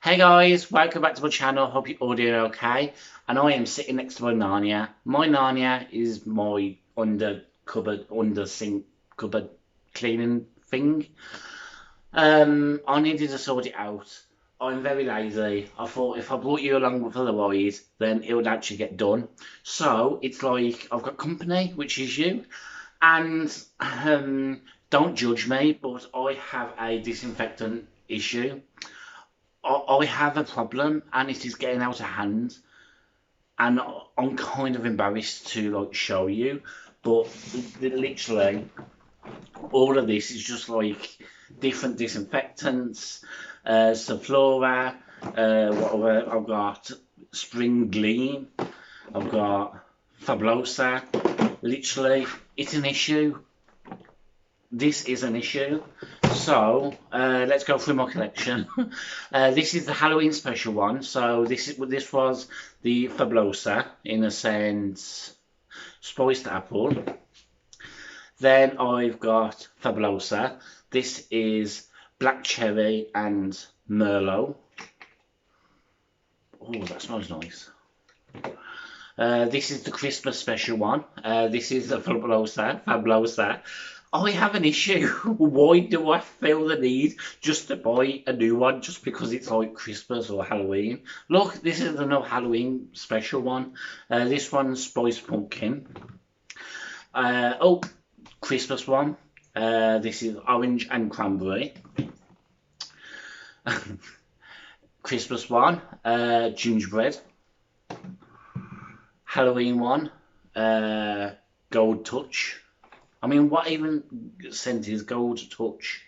Hey guys, welcome back to my channel. Hope you're all doing okay. And I am sitting next to my Narnia. My Narnia is my under cupboard, under sink cupboard cleaning thing. I needed to sort it out. I'm very lazy. I thought if I brought you along for the ride, then it would actually get done. So it's like I've got company, which is you, and don't judge me, but I have a disinfectant issue. I have a problem and it is getting out of hand, and I'm kind of embarrassed to like show you, but literally all of this is just like different disinfectants, Saflora, what other I've got Spring Gleam, I've got Fabulosa. Literally, it's an issue. This is an issue. So let's go through my collection. This is the Halloween special one. So this was the Fabulosa, in a sense, spiced apple. Then I've got Fabulosa. This is black cherry and Merlot. Oh, that smells nice. This is the Christmas special one. This is the Fabulosa. I have an issue. Why do I feel the need just to buy a new one just because it's like Christmas or Halloween? Look, this is the no Halloween special one. This one's spiced pumpkin. Oh, Christmas one. This is orange and cranberry. Christmas one, gingerbread. Halloween one, gold touch. I mean, what even scent is gold touch?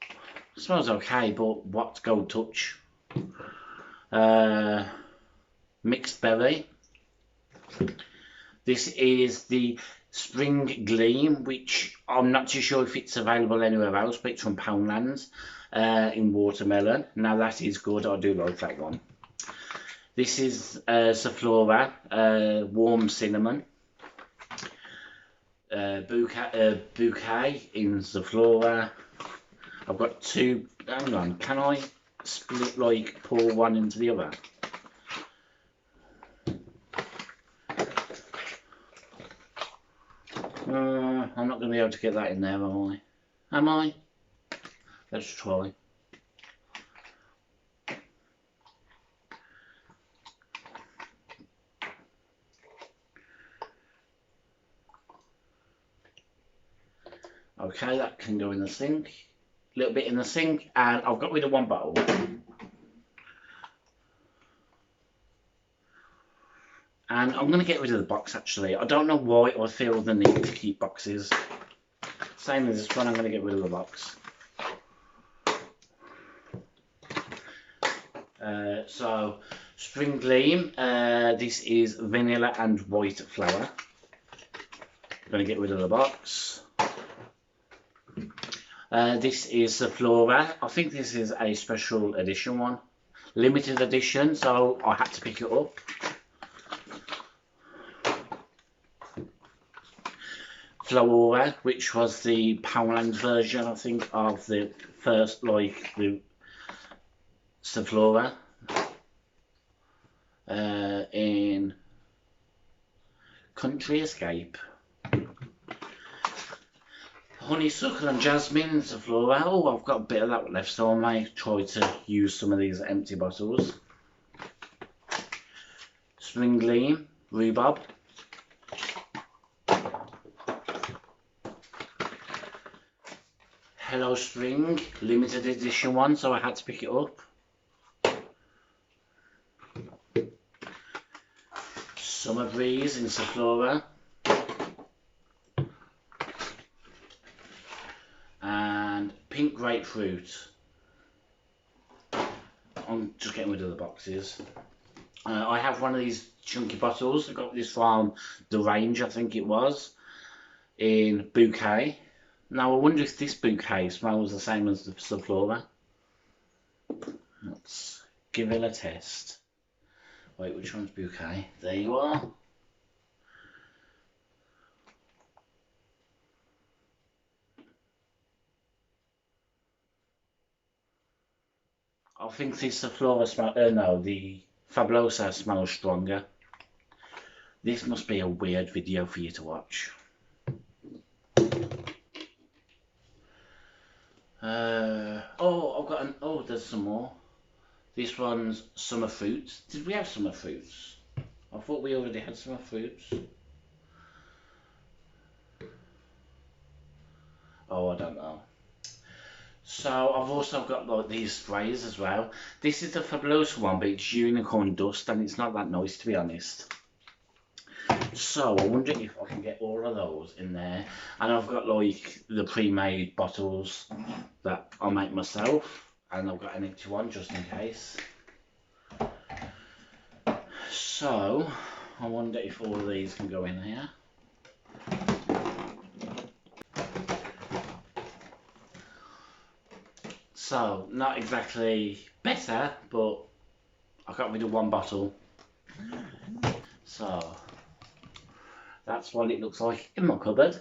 It smells okay, but what's gold touch? Mixed berry. This is the Spring Gleam, which I'm not too sure if it's available anywhere else, but it's from Poundland in watermelon. Now that is good, I do like that one. This is Saflora, warm cinnamon. Bouquet in Saflora. I've got two. Hang on, can I split, like, pour one into the other? I'm not going to be able to get that in there, am I? Am I? Let's try. Okay, that can go in the sink. A little bit in the sink, and I've got rid of one bottle. And I'm going to get rid of the box actually. I don't know why I feel the need to keep boxes. Same as this one, I'm going to get rid of the box. So, Spring Gleam, this is vanilla and white flower. I'm going to get rid of the box. This is the Flora. I think this is a special edition one. Limited edition, so I had to pick it up. Flora, which was the Poundland version, I think, of the first, like, the Flora. In Country Escape. Honeysuckle and jasmine, Flora. Oh, I've got a bit of that left, so I may try to use some of these empty bottles. Spring Gleam, rhubarb. Hello Spring, limited edition one, so I had to pick it up. Summer Breeze in Saflora. And Pink Grapefruit. I'm just getting rid of the boxes. I have one of these chunky bottles. I got this from the range, I think it was, in Bouquet. Now I wonder if this bouquet smells the same as the Saflora. Let's give it a test. Wait, which one's Bouquet? There you are. I think this the Flora smell. No, the Fabulosa smells stronger. This must be a weird video for you to watch. Oh, I've got an. Oh, there's some more. This one's summer fruits. Did we have summer fruits? I thought we already had summer fruits. Oh, I don't know. So I've also got like these sprays as well. This is the Fabulosa one, but it's unicorn dust, and it's not that nice to be honest. So I wonder if I can get all of those in there. And I've got like the pre-made bottles that I make myself, and I've got an empty one just in case. So I wonder if all of these can go in here. So not exactly better, but I got rid of one bottle. So that's what it looks like in my cupboard.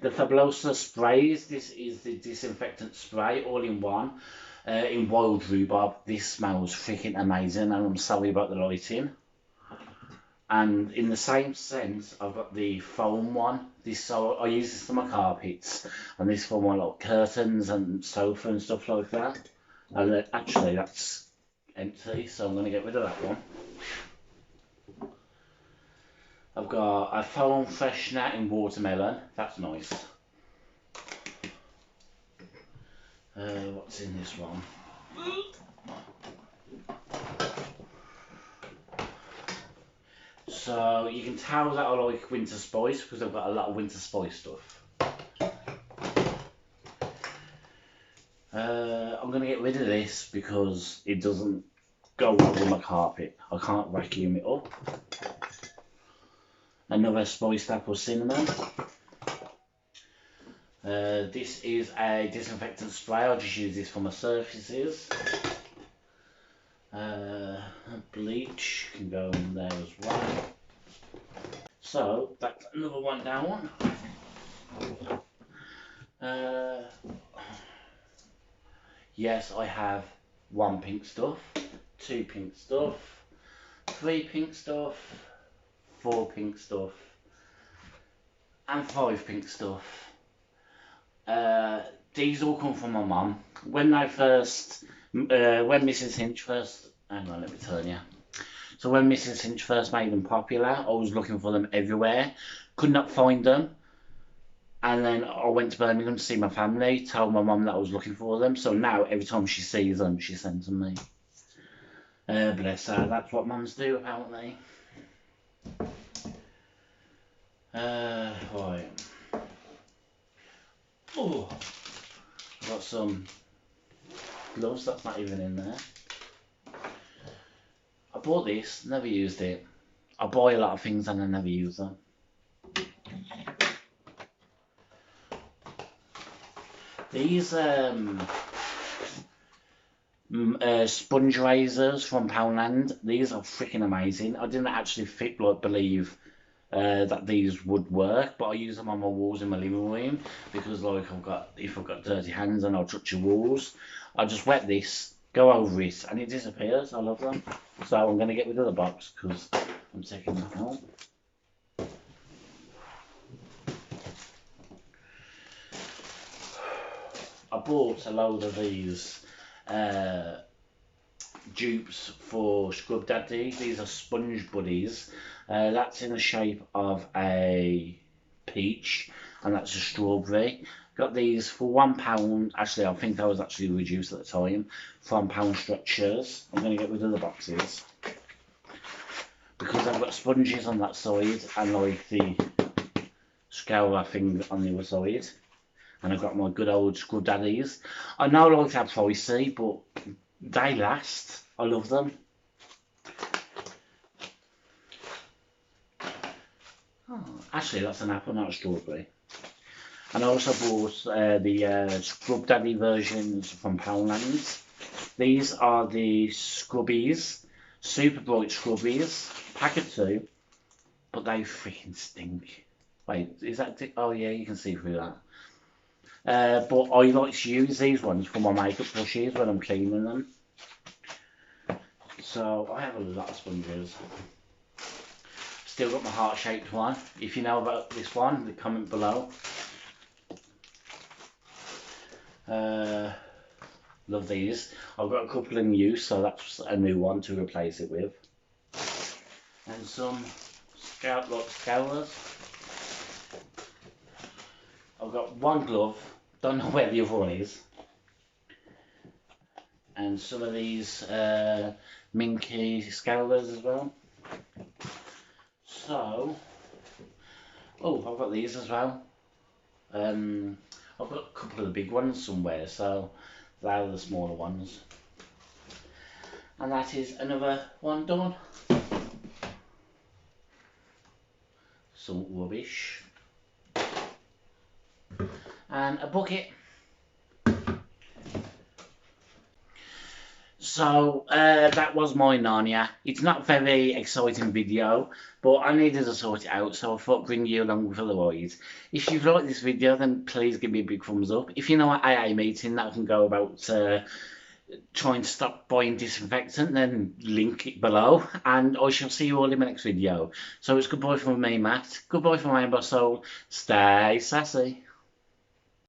The Fabulosa sprays. This is the disinfectant spray, all in one, in wild rhubarb. This smells freaking amazing, and I'm sorry about the lighting. And in the same sense, I've got the foam one. So I use this for my carpets, and this for my like curtains and sofa and stuff like that. And actually, that's empty, so I'm going to get rid of that one. I've got a foam freshener in watermelon. That's nice. What's in this one? So you can tell that I like winter spice because I've got a lot of winter spice stuff. I'm going to get rid of this because it doesn't go well with my carpet. I can't vacuum it up. Another spiced apple cinnamon. This is a disinfectant spray. I just use this for my surfaces. Bleach can go in there as well. So that's another one down. Yes, I have one pink stuff, two pink stuff, three pink stuff, four pink stuff, and five pink stuff. These all come from my mum. When Mrs. Hinch first, hang on, let me turn you. So when Mrs. Hinch first made them popular, I was looking for them everywhere, could not find them. And then I went to Birmingham to see my family, told my mum that I was looking for them. So now every time she sees them, she sends them me. Bless her, that's what mums do apparently. Right. Oh, I've got some gloves, that's not even in there. I bought this, never used it. I buy a lot of things and I never use them. These sponge razors from Poundland, these are freaking amazing. I didn't actually believe that these would work, but I use them on my walls in my living room because like if I've got dirty hands and I'll touch the walls, I just wet this, go over it, and it disappears. I love them. So I'm going to get rid of the box because I'm taking that out. I bought a load of these dupes for Scrub Daddy. These are sponge buddies. That's in the shape of a peach, and that's a strawberry. Got these for £1. Actually, I think that was actually reduced at the time from pound structures. I'm going to get rid of the boxes because I've got sponges on that side and like the scour thing on the other side. And I've got my good old Scrub Daddies. I know like they're pricey, but they last. I love them. Oh, actually, that's an apple, not a strawberry. And I also bought the Scrub Daddy versions from Poundland. These are the Scrubbies, super bright Scrubbies, pack of 2, but they freaking stink. Wait, is that? Oh yeah, you can see through that. But I like to use these ones for my makeup brushes when I'm cleaning them. So I have a lot of sponges. Still got my heart-shaped one. If you know about this one, comment below. Love these. I've got a couple in use, so that's a new one to replace it with. And some scourers. I've got one glove, don't know where the other one is. And some of these minky scourers as well. So, oh, I've got these as well. I've got a couple of the big ones somewhere, so they're the smaller ones. And that is another one done. Some rubbish. And a bucket. So that was my Narnia. It's not a very exciting video, but I needed to sort it out, so I thought I'd bring you along for the ride. If you've liked this video, then please give me a big thumbs up. If you know an AA meeting that I can go about trying to stop buying disinfectant, then link it below, and I shall see you all in my next video. So it's goodbye from me, Matt. Goodbye from Rainbow Soul. Stay sassy.